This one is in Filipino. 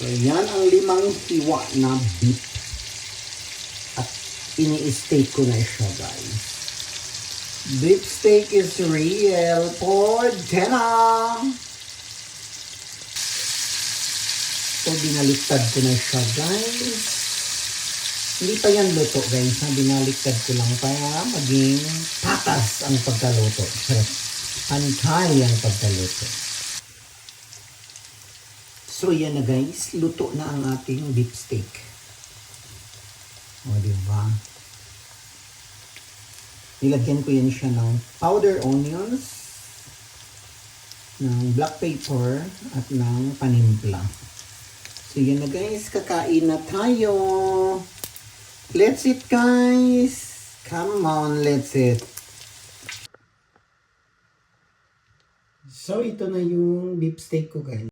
So, yan ang 5 hiwa na beef. At ini-steak ko na siya, guys. Beef steak is real for dinner. So, binaliktad ko na siya, guys. Hindi pa yan luto, guys. Binaliktad ko lang para maging patas ang pagkaluto. Pantay ang pagkaluto. So, yan na, guys. Luto na ang ating beef steak. O, diba? Nilagyan ko yan siya ng powder onions, ng black pepper, at ng panimpla. So, yan na, guys. Kakain na tayo. Let's eat, guys. Come on, let's eat. So, ito na yung beef steak ko, guys.